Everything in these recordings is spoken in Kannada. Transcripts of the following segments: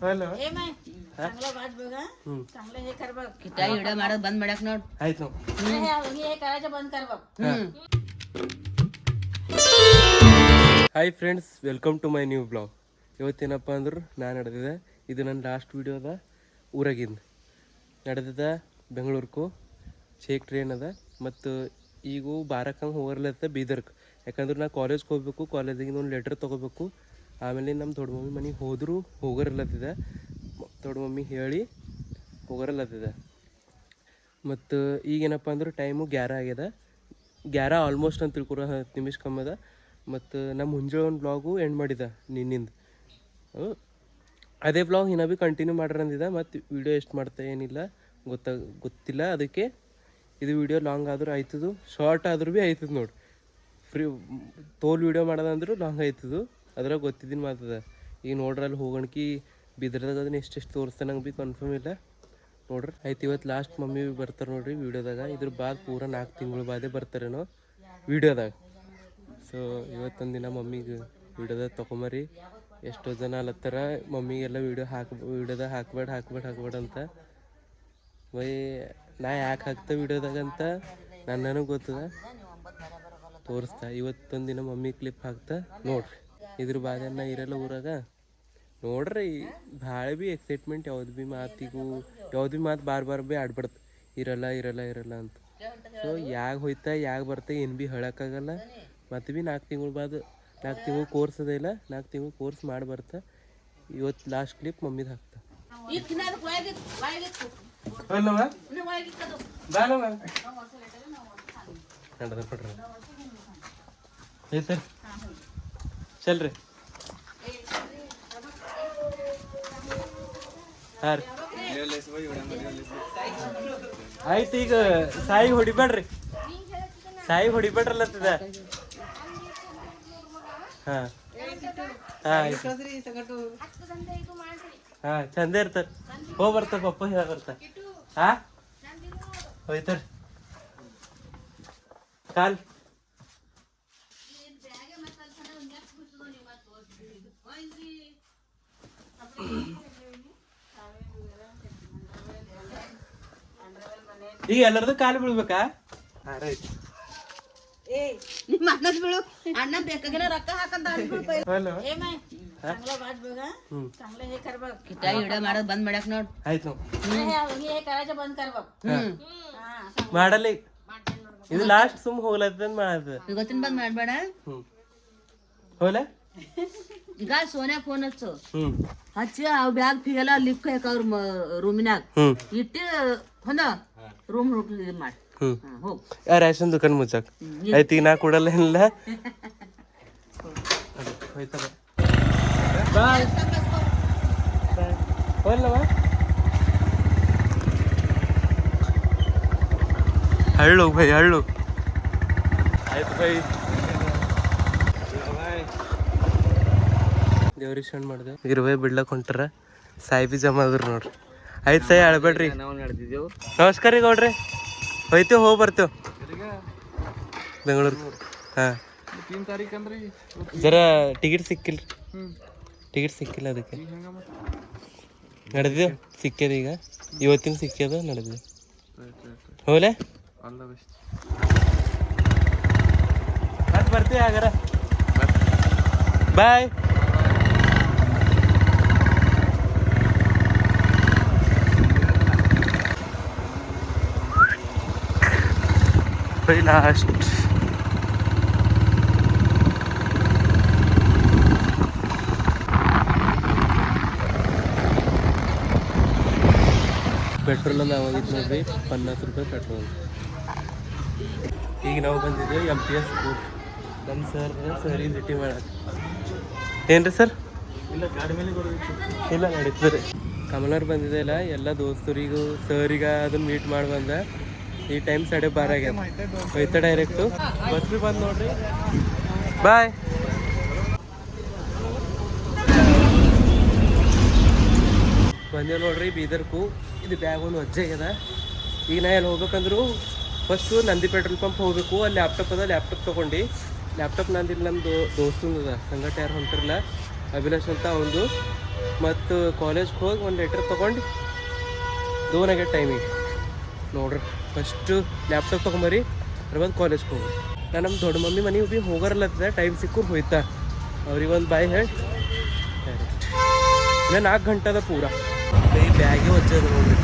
हॅलो ए माय चांगला वाज बघा चांगलं हे कर बघ किती व्हिडिओ मारत बंद ಮಾಡಕ್ ನೋಡ್ ಆಯ್ತು हे करायचं बंद कर बघ hi friends, welcome to my new blog. ಇವತ್ತೇನಪ್ಪ ಅಂದ್ರೆ ನಾನು ನಡೆದಿದೆ, ಇದು ನನ್ನ ಲಾಸ್ಟ್ ವೀಡಿಯೋದ ಊರಾಗಿಂದ ನಡೆದಿದ್ದ ಬೆಂಗಳೂರ್ಗೂ ಶೇಕ್ ಟ್ರೈನ್ ಅದ. ಮತ್ತು ಈಗ ಬಾರಕ್ಕಂಗೆ ಹೋಗರ್ಲತ್ತ ಬೀದರ್ಗೆ, ಯಾಕಂದ್ರೆ ನಾ ಕಾಲೇಜ್ಗೆ ಹೋಗ್ಬೇಕು, ಕಾಲೇಜಿಗೆ ಒಂದು ಲೆಟ್ರ್ ತೊಗೋಬೇಕು. ಆಮೇಲೆ ನಮ್ಮ ದೊಡ್ಡ ಮಮ್ಮಿ ಮನೆಗೆ ಹೋದರೂ ಹೋಗರಲ್ಲತ್ತಿದೆ, ದೊಡ್ಡ ಮಮ್ಮಿ ಹೇಳಿ ಹೋಗರಲ್ಲತ್ತಿದೆ. ಮತ್ತು ಈಗೇನಪ್ಪ ಅಂದ್ರೆ ಟೈಮು 11 ಆಗ್ಯದ, 11 ಆಲ್ಮೋಸ್ಟ್ ಅಂತ ತಿಳ್ಕೊರ, 10 ನಿಮಿಷ ಕಮ್ಮದ. ಮತ್ತು ನಮ್ಮ ಮುಂಜಾನೆ ಒಂದು ಬ್ಲಾಗು ಎಂಡ್ ಮಾಡಿದ ನಿನ್ನಿಂದ, ಅದೇ ಬ್ಲಾಗ್ ಇನ್ನೂ ಭೀ ಕಂಟಿನ್ಯೂ ಮಾಡ್ರಿ ಅಂದಿದೆ. ಮತ್ತು ವೀಡಿಯೋ ಎಷ್ಟು ಮಾಡ್ತಾ ಏನಿಲ್ಲ ಗೊತ್ತಿಲ್ಲ, ಅದಕ್ಕೆ ಇದು ವೀಡಿಯೋ ಲಾಂಗ್ ಆದರೂ ಆಯ್ತದು, ಶಾರ್ಟ್ ಆದ್ರೂ ಭೀ ಆಯ್ತದ ನೋಡಿ. ತೋಲ್ ವೀಡಿಯೋ ಮಾಡೋದಂದ್ರೂ ಲಾಂಗ್ ಆಯ್ತದು, ಅದ್ರಾಗ ಗೊತ್ತಿದ್ದೀನಿ ಮಾತದ. ಈಗ ನೋಡ್ರಿ ಅಲ್ಲಿ ಹೋಗೋಣಕಿ ಬಿದ್ರದಾಗ ಅದನ್ನ ಎಷ್ಟೆಷ್ಟು ತೋರಿಸ್ತಾನೆ ನಂಗೆ ಭೀ ಕನ್ಫರ್ಮ್ ಇಲ್ಲ. ನೋಡ್ರಿ ಆಯ್ತು, ಇವತ್ತು ಲಾಸ್ಟ್ ಮಮ್ಮಿ ಬರ್ತಾರೆ ನೋಡ್ರಿ ವೀಡಿಯೋದಾಗ. ಇದ್ರ ಬಾದ್ ಪೂರ 4 ತಿಂಗಳು ಬಾದೇ ಬರ್ತಾರೇನೋ ವೀಡಿಯೋದಾಗ. ಸೊ ಇವತ್ತೊಂದು ದಿನ ಮಮ್ಮಿಗೆ ವೀಡಿಯೋದಾಗ ತೊಗೊಂಬರಿ. ಎಷ್ಟೋ ಜನ ಅಲ್ಲತ್ತಾರ ಮಮ್ಮಿಗೆಲ್ಲ ವೀಡಿಯೋದಾಗ ಹಾಕ್ಬೇಡ ಅಂತ. ನಾ ಯಾಕೆ ಹಾಕ್ತೆ ವೀಡಿಯೋದಾಗ ಅಂತ ನನಗೂ ಗೊತ್ತದ, ತೋರಿಸ್ತಾ. ಇವತ್ತೊಂದು ದಿನ ಮಮ್ಮಿ ಕ್ಲಿಪ್ ಹಾಕ್ತಾ ನೋಡ್ರಿ. ಇದ್ರ ಬಾದನ್ನ ಇರಲ್ಲ ಊರಾಗ ನೋಡ್ರಿ. ಭಾಳ ಭೀ ಎಕ್ಸೈಟ್ಮೆಂಟ್, ಯಾವ್ದು ಭೀ ಮಾತು ಬಾರ್ ಭೀ ಆಡ್ಬಾರ್ದು, ಇರಲ್ಲ ಅಂತ. ಸೊ ಯಾಗ ಹೋಯ್ತಾ ಯಾಗ ಬರ್ತಾ ಏನು ಭೀ ಹೇಳೋಕ್ಕಾಗಲ್ಲ. ಮತ್ತು ಭೀ 4 ತಿಂಗಳು ಕೋರ್ಸ್ ಅದ ಇಲ್ಲ, 4 ತಿಂಗಳು ಕೋರ್ಸ್ ಮಾಡಿ ಬರ್ತಾ. ಇವತ್ತು ಲಾಸ್ಟ್ ಕ್ಲಿಪ್ ಮಮ್ಮಿದು ಹಾಕ್ತಾ. ಸರ್ ಚಲ್ರಿ. ಹಾಂ ರೀ ಆಯ್ತು. ಈಗ ಸಾಯಿಗೆ ಹೊಡಿಬೇಡ್ರಲ್ಲತ್ತದ. ಹಾಂ ಹಾಂ ಚಂದ ಇರ್ತಾರ. ಹೋಗಿ ಬರ್ತಾರ ಪಪ್ಪ ಹೇಳ ಬರ್ತಾರ. ಹಾಂ ಹೋಯ್ತಾರ ಕಾಲ್. ಈಗ ಎಲ್ಲರದು ಕಾಲು ಬೀಳ್ಬೇಕಾ? ನಿಮ್ಮ ಅಣ್ಣದ ಬೀಳು, ಅಣ್ಣ ಬೇಕಾಗಿನ ರೊಕ್ಕ ಹಾಕಂತ ಹಲೋ ए माय चांगला वाज बघा चांगलं हे कर बघ किती व्हिडिओ मारत बंद ಮಾಡಕ್ ನೋಡ್ ಆಯ್ತು. हे करायचं बंद कर बघ ಮಾಡಲ್ಲ ಈಗ. ಇದು ಲಾಸ್ಟ್ ಸುಮ್ ಹೋಗ್ಲತ್ತಂದ್ ಮಾಡದ. ಗೊತ್ತಿನ ಬಂದ್ ಮಾಡ್ಬೇಡ. ಹೋಲ ಈಗ ಸೋನ್ಯಾ ಫೋನ್ ಹಚ್ಚಿ ಅವ್ ಬ್ಯಾಗ್ ಫಿಗೆಲ್ಲ ಲಿಫ್ಟ್ ಹಾಕ ಅವ್ರ ರೂಮಿನಾಗ ಇಟ್ಟು ಹೊಂದ ರೂಮ್ ಮಾಡಿ ಹೋಗ್ ರೇಷನ್ ದುಕಾನ್ ಮುಚ್ಚಾಕ ಆಯ್ತು. ಈಗ ನಾ ಕೊಡಲ್ಲ ಏನಿಲ್ಲ. ಬಾಯ್ ಹೋಲ್ಲವ ಹಳ್ಳು ಭೈ ಹಳ್ಳು. ಆಯ್ತು ಭೈ, ದೇವ್ರಿಗೆ ಶಣ್ ಮಾಡಿದೆ. ಇರುವೆ ಬಿಡ್ಲಕ್ ಹೊಂಟಾರ, ಸಾಯಿ ಬಿ ಜಮಾ ಆದ್ರು ನೋಡ್ರಿ. ಆಯ್ತು ಸಾಯಿ ಅಳ್ಬೇಡ್ರಿ. ನಮಸ್ಕಾರ ರೀ ಗೌಡ್ರಿ. ಹೋಯ್ತೇವೆ, ಹೋಗಿ ಬರ್ತೇವೆ ಬೆಂಗಳೂರು. ಹಾಂ 3 ತಾರೀಕು ಅಂದ್ರೆ ಜರ ಟಿಕೆಟ್ ಸಿಕ್ಕಿಲ್ಲ ಅದಕ್ಕೆ ನಡೆದಿದ್ದೇವೆ. ಸಿಕ್ಕ್ಯದ ಈಗ, ಇವತ್ತಿನ ಸಿಕ್ಕ್ಯದ ನಡೆದಿದೆ. ಹೋಲೆ ಆಲ್ ದ ಬೆಸ್ಟ್. ಮತ್ತೆ ಬರ್ತೀವಿ ಹಾಗಾರ. ಬಾಯ್. ಲಾಸ್ಟ್ ಪೆಟ್ರೋಲ್ ಒಂದು ಆವಾಗಿತ್ತು ನೋಡ್ರಿ, 50 ರೂಪಾಯಿ ಪೆಟ್ರೋಲ್. ಈಗ ನಾವು ಬಂದಿದ್ದೇವೆ MPS ಸ್ಕೂಲ್. ನಮ್ಮ ಸರ್ ಭೇಟಿ ಮಾಡಕ್ಕೆ. ಏನ್ರಿ ಸರ್? ಇಲ್ಲ ಗಾಡಿ ಮೇಲೆ ಇಲ್ಲ ನಡೀತದೆ. ಕಮಲವ್ರು ಬಂದಿದೆ ಇಲ್ಲ, ಎಲ್ಲ ದೋಸ್ತರಿಗೂ ಸರಿಗ ಅದನ್ನ ಮೀಟ್ ಮಾಡಿ ಬಂದ. ಈ ಟೈಮ್ 12:30 ಆಗ್ಯದ. ಹೋಯ್ತಾ ಡೈರೆಕ್ಟು ಬಸ್ ಭೀ ಬಂದು ನೋಡ್ರಿ. ಬಾಯ್. ಬಂದೇವು ನೋಡ್ರಿ ಬೀದರ್ಕು. ಇದು ಬ್ಯಾಗ್ ಒಂದು ವಜ್ಜೆ ಆಗ್ಯದ. ಈಗ ನಾ ಎಲ್ಲಿ ಹೋಗ್ಬೇಕಂದ್ರು ಫಸ್ಟು ನಂದಿ ಪೆಟ್ರೋಲ್ ಪಂಪ್ ಹೋಗಬೇಕು. ಅಲ್ಲಿ ಲ್ಯಾಪ್ಟಾಪ್ ಅದ, ಲ್ಯಾಪ್ಟಾಪ್ ತೊಗೊಂಡು ಲ್ಯಾಪ್ಟಾಪ್ ನಂದಿಲ್ಲ, ನಮ್ಮ ದೋಸ್ತಂದು ಅದ ಸಂಗಟ ಯಾರು ಹೊಂಟಿರಲ್ಲ, ಅಭಿಲಾಷ್ ಅಂತ. ಒಂದು ಮತ್ತು ಕಾಲೇಜ್ಗೆ ಹೋಗಿ ಒಂದು ಲೆಟ್ರ್ ತೊಗೊಂಡು ದೋನಾಗೆ ಟೈಮಿಗೆ ನೋಡ್ರಿ ಫಸ್ಟು ಲ್ಯಾಪ್ಟಾಪ್ ತೊಗೊಂಬರಿ ಅದ್ರ ಕಾಲೇಜ್ಗೆ ಹೋಗಿ ನಾನು ನಮ್ಮ ದೊಡ್ಡ ಮಮ್ಮಿ ಮನೆಗೆ ಭೀ ಹೋಗಾರಲ್ಲತ್ತದ ಟೈಮ್ ಸಿಕ್ಕರು ಹೋಯ್ತಾ ಅವ್ರಿಗೆ ಒಂದು ಬಾಯ್ ಹೇಳಿ ಡೈರೆಕ್ಟ್ ಇನ್ನು 4 ಗಂಟೆ ಅದ ಪೂರ ಈ ಬ್ಯಾಗೆ ಒಜ್ಜದ ನೋಡ್ರಿ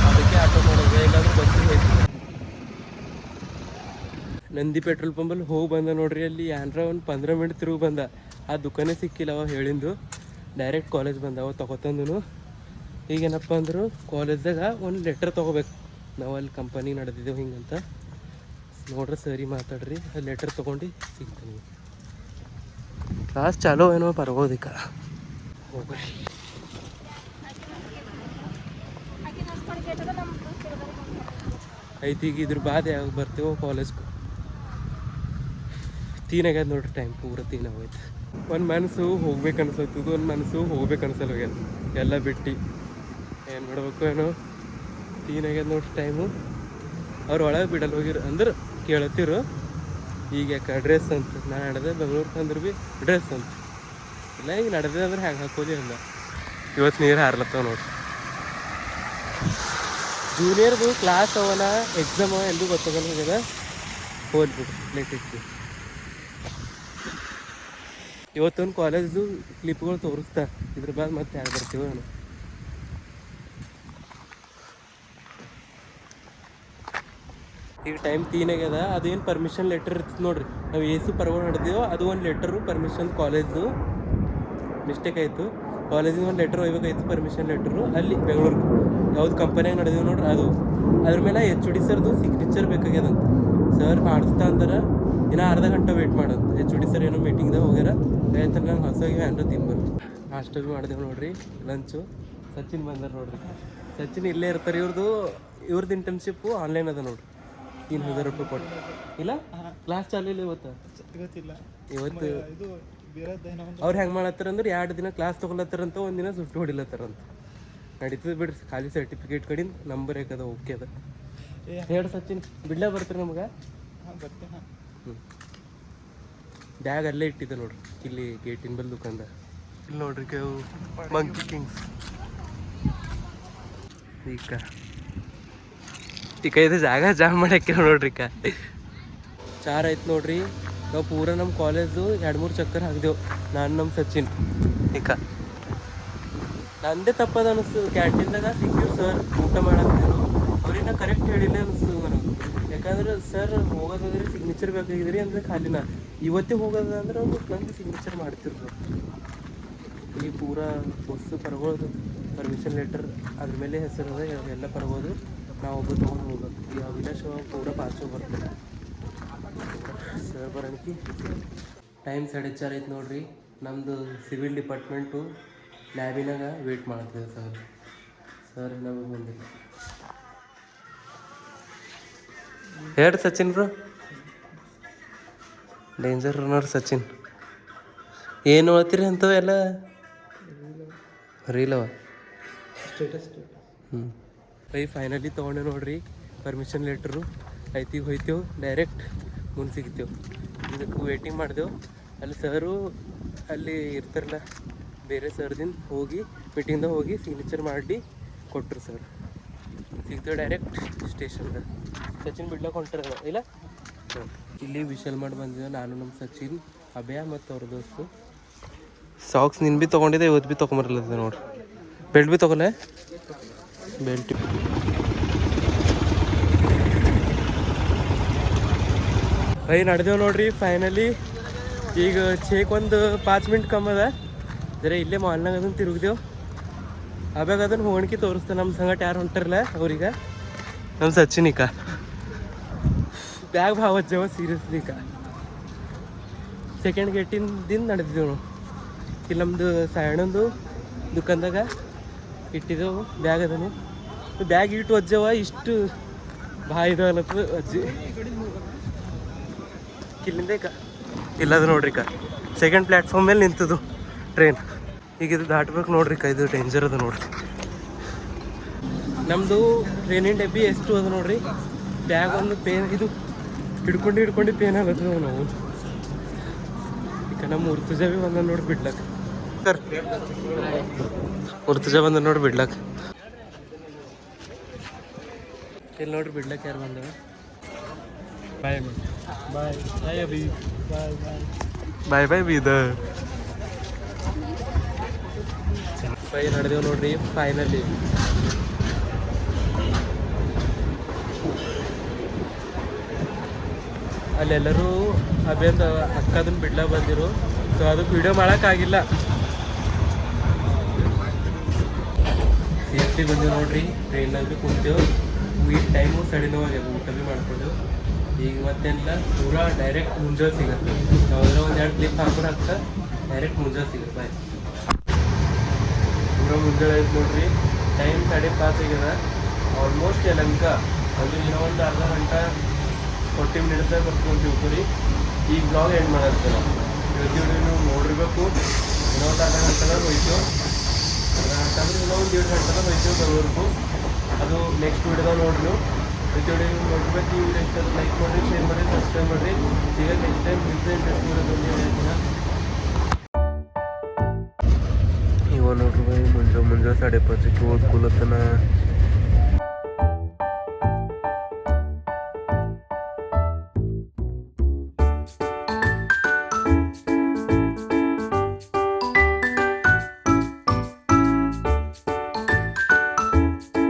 ಅದಕ್ಕೆ ಆಟೋ ಮಾಡೋದು ಇಲ್ಲಾಂದ್ರೆ ಬಸ್ಸಿಗೆ ಹೋಯ್ತದೆ ನಂದಿ ಪೆಟ್ರೋಲ್ ಪಂಪಲ್ಲಿ ಹೋಗಿ ಬಂದ ನೋಡ್ರಿ ಅಲ್ಲಿ ಏನಾರ ಒಂದು 15 ಮಿನಿಟ್ ತಿರುಗಿ ಬಂದ ಆ ದುಕಾನೇ ಸಿಕ್ಕಿಲ್ಲ ಅವ ಹೇಳಿಂದು ಡೈರೆಕ್ಟ್ ಕಾಲೇಜ್ ಬಂದ ಅವ ತೊಗೊತಂದನು ಈಗೇನಪ್ಪ ಅಂದರು ಕಾಲೇಜ್ದಾಗ ಒಂದು ಲೆಟ್ರ್ ತೊಗೋಬೇಕು ನಾವು ಅಲ್ಲಿ ಕಂಪನಿ ನಡೆದಿದ್ದೆವು ಹಿಂಗಂತ ನೋಡ್ರಿ ಸರಿ ಮಾತಾಡ್ರಿ ಅಲ್ಲಿ ಲೆಟ್ರ್ ತೊಗೊಂಡು ಸಿಗ್ತೀನಿ ಕ್ಲಾಸ್ ಚಾಲೋ ಏನೋ ಪರ್ಬೋದಿಕ್ಕ ಹೋಗ್ರಿ ಐತಿ ಈಗ ಇದ್ರ ಬಾದ್ ಯಾವಾಗ ಬರ್ತೀವೋ ಕಾಲೇಜ್ಗೆ 3 ಆಗ್ಯದ ನೋಡ್ರಿ ಟೈಮ್ ಪೂರ 3 ಆಗೋಯ್ತು ಒಂದು ಮನಸ್ಸು ಹೋಗ್ಬೇಕು ಅನ್ಸತ್ತದು ಒಂದು ಮನಸ್ಸು ಹೋಗ್ಬೇಕು ಅನ್ಸಲ್ಲ ಹೋಗ್ಯದ ಎಲ್ಲ ಬಿಟ್ಟು ಏನು ಮಾಡ್ಬೇಕು ಏನೋ 3 ಆಗ್ಯದ ನೋಡ್ರಿ ಟೈಮು ಅವ್ರು ಒಳಗೆ ಬಿಡಲ್ಲ ಹೋಗಿರು ಅಂದ್ರೆ ಕೇಳತ್ತಿರು ಈಗ ಯಾಕೆ ಡ್ರೆಸ್ ಅಂತ ನಾನು ನಡೆದೆ ಬೆಂಗ್ಳೂರ್ಗೆ ಅಂದ್ರೆ ಭೀ ಡ್ರೆಸ್ ಅಂತ ಇಲ್ಲ ಈಗ ನಡೆದೆ ಅಂದ್ರೆ ಹ್ಯಾಂಗೆ ಹಾಕೋದಿ ಅಂದ ಇವತ್ತು ನೀರು ಹಾರ್ಲತ್ತವ ನೋಡ್ರಿ ಜೂನಿಯರ್ದು ಕ್ಲಾಸ್ ಅವನ ಎಕ್ಸಾಮ್ ಎಲ್ಲೂ ಗೊತ್ತಾಗಲ್ಲ ಹೋಗ್ಯದ ಹೋಗ್ಬಿಡು ಲೇಟ್ ಇಟ್ಟು ಇವತ್ತೊಂದು ಕಾಲೇಜ್ದು ಕ್ಲಿಪ್ಗಳು ತೋರಿಸ್ತಾ ಇದ್ರ ಬಾದ್ ಮತ್ತೆ ಯಾರು ಬರ್ತೀವೋ ನಾನು ಈಗ ಟೈಮ್ 3 ಆಗ್ಯದ ಅದೇನು ಪರ್ಮಿಷನ್ ಲೆಟರ್ ಇರ್ತದೆ ನೋಡ್ರಿ ನಾವು ಏಸು ಪರ್ವ ನಡೆದೀವೋ ಅದು ಒಂದು ಲೆಟರು ಪರ್ಮಿಷನ್ ಕಾಲೇಜ್ದು ಮಿಸ್ಟೇಕ್ ಆಯಿತು ಕಾಲೇಜಿಗೆ ಒಂದು ಲೆಟ್ರ್ ಹೋಗ್ಬೇಕಾಯ್ತು ಪರ್ಮಿಷನ್ ಲೆಟ್ರು ಅಲ್ಲಿ ಬೆಂಗಳೂರಿಗೆ ಯಾವ್ದು ಕಂಪನಿಯಾಗ ನಡೆದೀವಿ ನೋಡ್ರಿ ಅದು ಅದ್ರ ಮೇಲೆ HOD ಸರ್ದು ಸಿಗ್ನೇಚರ್ ಬೇಕಾಗ್ಯದಂತ ಸರ್ ಮಾಡಿಸ್ತಾ ಅಂತಾರೆ ಇನ್ನೂ ಅರ್ಧ ಗಂಟೆ ವೆಯ್ಟ್ ಮಾಡೋದು HOD ಸರ್ ಏನೋ ಮೀಟಿಂಗ್ದಾಗ ಹೋಗ್ಯಾರ ಅಂತ ನಂಗೆ ಹೊಸಾಗಿ ಏನಾರ ತಿನ್ಬರು ನಾಷ್ಟ ಭೀ ಮಾಡಿದೆವು ನೋಡ್ರಿ ಲಂಚು ಸಚಿನ್ ಬಂದಾರ ನೋಡ್ರಿ ಸಚಿನ್ ಇಲ್ಲೇ ಇರ್ತಾರೆ ಇವ್ರದ್ದು ಇಂಟರ್ನ್ಶಿಪ್ಪು ಆನ್ಲೈನ್ ಅದ ನೋಡ್ರಿ 3000 ರೂಪಾಯಿ ಕೊಟ್ಟು ಇಲ್ಲ ಕ್ಲಾಸ್ ಚಾಲು ಇಲ್ಲ ಇವತ್ತು ಇವತ್ತು ಅವ್ರು ಹೆಂಗೆ ಮಾಡತ್ತಾರಂದ್ರೆ 2 ದಿನ ಕ್ಲಾಸ್ ತೊಗೊಳತ್ತಾರಂತ 1 ದಿನ ಸುಟ್ಟು ಹೊಡಿಲತ್ತಾರಂತ ನಡೀತದೆ ಬಿಡ್ರಿ ಖಾಲಿ ಸರ್ಟಿಫಿಕೇಟ್ ಕಡಿಂದ ನಂಬರ್ ಯಾಕದ ಓಕೆ ಅದ ಹೇಳಿ ಸಚಿನ್ ಬಿಡ್ಲೇ ಬರ್ತೀರಿ ನಮ್ಗೆ ಹ್ಞೂ ಬ್ಯಾಗ್ ಅಲ್ಲೇ ಇಟ್ಟಿದ್ದೆ ನೋಡ್ರಿ ಇಲ್ಲಿ ಗೇಟಿನ ಬಲ್ ದುಕಾನ್ದ ಇಲ್ಲಿ ನೋಡ್ರಿ ಕೇವು ಮಂಕಿ ಕಿಂಗ್ಸ್ ಈಗ ಇದು ಜಾಗ ಜಾಮ್ ಮಾಡಕ್ಕೆ ನೋಡ್ರಿ ಚಾರ್ ಆಯ್ತು ನೋಡ್ರಿ ನಾವು ಪೂರ ನಮ್ಮ ಕಾಲೇಜು 2-3 ಚಕ್ಕರ್ ಹಾಕಿದೆವು ನಾನು ನಮ್ಮ ಸಚಿನ್ ನಂದೇ ತಪ್ಪದ ಅನಿಸ್ತದೆ ಕ್ಯಾಂಟೀನ್ದಾಗ ಸಿಕ್ಕಿರು ಸರ್ ಊಟ ಮಾಡಾಕ್ತಿರು ಅವ್ರಿಗೆ ಕರೆಕ್ಟ್ ಹೇಳಿಲ್ಲ ಅನಿಸ್ತದೆ ನನಗೆ ಯಾಕಂದ್ರೆ ಸರ್ ಹೋಗೋದಾದ್ರೆ ಸಿಗ್ನೇಚರ್ ಬೇಕಾಗಿದ್ರಿ ಅಂದರೆ ಖಾಲಿನ ಇವತ್ತೇ ಹೋಗೋದಂದ್ರೆ ಅವ್ರು ನಂಗೆ ಸಿಗ್ನೇಚರ್ ಮಾಡ್ತಿರು ಈ ಪೂರ ಬಸ್ಸು ಪರ್ಬೋದು ಪರ್ಮಿಷನ್ ಲೆಟರ್ ಅದ್ರ ಮೇಲೆ ಹೆಸರು ಅದ ಎಲ್ಲ ಪರ್ಬೋದು ನಾವು ಒಬ್ಬರು ತೊಗೊಂಡು ಹೋಗೋದು ಈ ಅವಿನಾಶ್ ಪೂರ ಪಾಸು ಬರ್ತಾರೆ ಸರ್ ಬರೋಣಕಿ ಟೈಮ್ 4:30 ಐತೆ ನೋಡ್ರಿ ನಮ್ಮದು ಸಿವಿಲ್ ಡಿಪಾರ್ಟ್ಮೆಂಟು ಲ್ಯಾಬಿನಾಗ ವೇಟ್ ಮಾಡ್ತಿದ್ದೆ ಸರ್ ನಮಗೆ ಬಂದಿಲ್ಲ ಹೇಳಿ ಸಚಿನ್ ಬ್ರೋ ಡೇಂಜರ್ ನೋಡ್ರಿ ಸಚಿನ್ ಏನು ನೋಡ್ತೀರಿ ಅಂಥವೆಲ್ಲ ರೀಲವ ಫೈನಲಿ ತೊಗೊಂಡೆ ನೋಡ್ರಿ ಪರ್ಮಿಷನ್ ಲೆಟ್ರು ಐತಿಗೆ ಹೋಯ್ತೇವೆ ಡೈರೆಕ್ಟ್ ಮುಂದೆ ಸಿಗ್ತೇವೆ ಇದಕ್ಕೆ ವೇಟಿಂಗ್ ಮಾಡಿದೆವು ಅಲ್ಲಿ ಸರು ಅಲ್ಲಿ ಇರ್ತಾರಲ್ಲ ಬೇರೆ ಸರ್ದಿಂದ ಹೋಗಿ ಮೀಟಿಂಗ್ದಾಗ ಹೋಗಿ ಸಿಗ್ನೇಚರ್ ಮಾಡಿ ಕೊಟ್ಟರು ಸರ್ ಸಿಗ್ತೇವೆ ಡೈರೆಕ್ಟ್ ಸ್ಟೇಷನ್ದಾಗ ಸಚಿನ್ ಬಿಡ್ಲಕ್ಕೆ ಹೊಂಟಿರ ಇಲ್ಲ ಇಲ್ಲಿ ವಿಶಲ್ ಮಾಡಿ ಬಂದಿದ್ದೆ ನಾನು ನಮ್ಮ ಸಚಿನ್ ಅಭಯ ಮತ್ತು ಅವ್ರ ದೋಸ್ತು ಸಾಕ್ಸ್ ನಿನ್ನ ಭೀ ತೊಗೊಂಡಿದ್ದೆ ಇವತ್ತು ಭೀ ತೊಗೊಂಬರಲ್ಲದ ನೋಡ್ರಿ ಬೆಲ್ಟ್ ಭೀ ತೊಗೊಲೆ ಬೆಲ್ಟ್ ನಡೆದೇವು ನೋಡ್ರಿ ಫೈನಲಿ ಈಗ ಚೇಕ್ ಒಂದು 5 ಮಿನಿಟ್ ಕಮ್ಮಿ ಅದ ಜರ ಇಲ್ಲೇ ಮಾಲ್ನಾಗ ಅದನ್ನು ತಿರುಗಿದೆವು ಅವಾಗ ಅದನ್ನು ಹೋಣಿಕೆ ತೋರಿಸ್ತೆ ನಮ್ಮ ಸಂಗಟ ಯಾರು ಹೊಂಟಾರಲ್ಲ ಅವ್ರಿಗೆ ನಮ್ಮ ಸಚಿನಿಕ ಬ್ಯಾಗ್ ಭಾವಜ್ಜವ ಸೀರಿಯಸ್ಲಿಕ ಸೆಕೆಂಡ್ ಗೇಟಿಂದ ನಡೆದಿದ್ದೆವು ನಾವು ಇಲ್ಲಿ ನಮ್ಮದು ಸಾಯಣ್ಣಂದು ದುಕಾನ್ದಾಗ ಇಟ್ಟಿದ್ದೆವು ಬ್ಯಾಗ್ ಅದನ್ನು ಬ್ಯಾಗ್ ಇಟ್ಟು ಒಜ್ಜವ ಇಷ್ಟು ಬಾಯಿದ ಅಲ್ಲತ್ತು ಅಜ್ಜಿ ಇಲ್ಲಿಂದ ಇಲ್ಲದ ನೋಡ್ರಿ ಸೆಕೆಂಡ್ ಪ್ಲ್ಯಾಟ್ಫಾರ್ಮ್ ಮೇಲೆ ನಿಂತದು ಟ್ರೈನ್ ಈಗ ಇದು ದಾಟ್ಬೇಕು ನೋಡ್ರಿ ಇದು ಡೇಂಜರ್ ಅದ ನೋಡ್ರಿ ನಮ್ಮದು ಟ್ರೈನಿನ ಡಬ್ಬಿ ಎಷ್ಟು ಅದ ನೋಡ್ರಿ ಬ್ಯಾಗ್ ಒಂದು ಪೇನ್ ಇದು ಹಿಡ್ಕೊಂಡು ಪೇನ್ ಆಗತ್ತದ ನಾವು ನಮ್ಮ ಉರ್ತುಜ ಭೀ ಬಂದ ನೋಡಿ ಬಿಡ್ಲಕ್ಕ ಸರ್ ಉರ್ತುಜ ಬಂದ ನೋಡಿ ಬಿಡ್ಲಕ್ಕ ಇಲ್ಲಿ ನೋಡ್ರಿ ಬಿಡ್ಲಕ್ಕ ಯಾರು ಬಂದವ ಬಾಯ್ ಬಾಯ್ ಬಾಯ್ ಅಭಿ ಬಾಯ್ ಬಾಯ್ ಬಾಯ್ ಬಾಯ್ ಬೀದರ್ ಬೈ ನಡೆದೇವು ನೋಡ್ರಿ ಫೈನಲಿ ಅಲ್ಲೆಲ್ಲರೂ ಅಭ್ಯಂತ ಅಕ್ಕದನ್ನ ಬಿಡ್ಲಾಕ ಬಂದಿರು ಸೊ ಅದಕ್ಕೆ ವಿಡಿಯೋ ಮಾಡೋಕ್ಕಾಗಿಲ್ಲ ಸೇಫ್ಟಿ ಬಂದೆವು ನೋಡ್ರಿ ಟ್ರೈನ್ನಾಗ ಭೀ ಕುಂತೇವು ಈ ಟೈಮು ಸಡಿನವಾಗ್ಯದ ಊಟ ಭೀ ಮಾಡ್ಕೊಂಡೆವು ಈಗ ಮತ್ತೇನಿಲ್ಲ ಪೂರಾ ಡೈರೆಕ್ಟ್ ಮುಂಜಾನೆ ಸಿಗುತ್ತೆ ಯಾವ್ದಾರ ಒಂದು 2 ಕ್ಲಿಪ್ ಹಾಕೊಂಡು ಹಾಕ್ತಾ ಡೈರೆಕ್ಟ್ ಮುಂಜಾನೆ ಸಿಗುತ್ತೆ ಬಾಯ್ ಪೂರಾ ಮುಂಜಾನೆ ಐತೆ ನೋಡ್ರಿ ಟೈಮ್ 5:30 ಆಗ್ಯದ ಆಲ್ಮೋಸ್ಟ್ ಯಲಂಕ ಅದು ಇನ್ನೂ ಒಂದು ಅರ್ಧ ಗಂಟೆ 40 ಮಿನಿಟ್ಸ್ದಾಗ ಬರ್ಕೊಂತೀವಿ ರೀ ಈ ಬ್ಲಾಗ್ ಎಂಡ್ ಮಾಡತ್ತೆ ನಾವು ಇವತ್ತು ನೀವು ನೋಡಿರ್ಬೇಕು ಇನ್ನೂ ಒಂದು ಅರ್ಧ ಗಂಟೆದಾಗ ಹೋಯ್ತು ಅರ್ಧ ಗಂಟೆ ಅಂದ್ರೆ ಇನ್ನೂ ಒಂದು 1.5 ಗಂಟೆದಾಗ ಹೋಯ್ತು ಬೆಂಗಳೂರಿಗೂ ಅದು ನೆಕ್ಸ್ಟ್ ವಿಡಿಯೋದಾಗ ನೋಡ್ರಿ ನೀವು ಪ್ರತಿ ವಿಡಿಯೋ ನೋಡ್ಬೇಕು ಈ ವಿಡಿಯೋ ಇಷ್ಟ ಲೈಕ್ ಮಾಡಿರಿ ಶೇರ್ ಮಾಡಿರಿ ಸಬ್ಸ್ಕ್ರೈಬ್ ಮಾಡಿರಿ ಸಿಗ ನೆಕ್ಸ್ಟ್ ಟೈಮ್ ಇಂಟ್ರೆಸ್ಟ್ ಇರೋದೊಂದು ಹೇಳ್ತೀನಿ ಇವ ನೋಡ್ರಿ ಮುಂಜಾನೆ 5:30 ಓದ್ಕೊಳತ್ತನ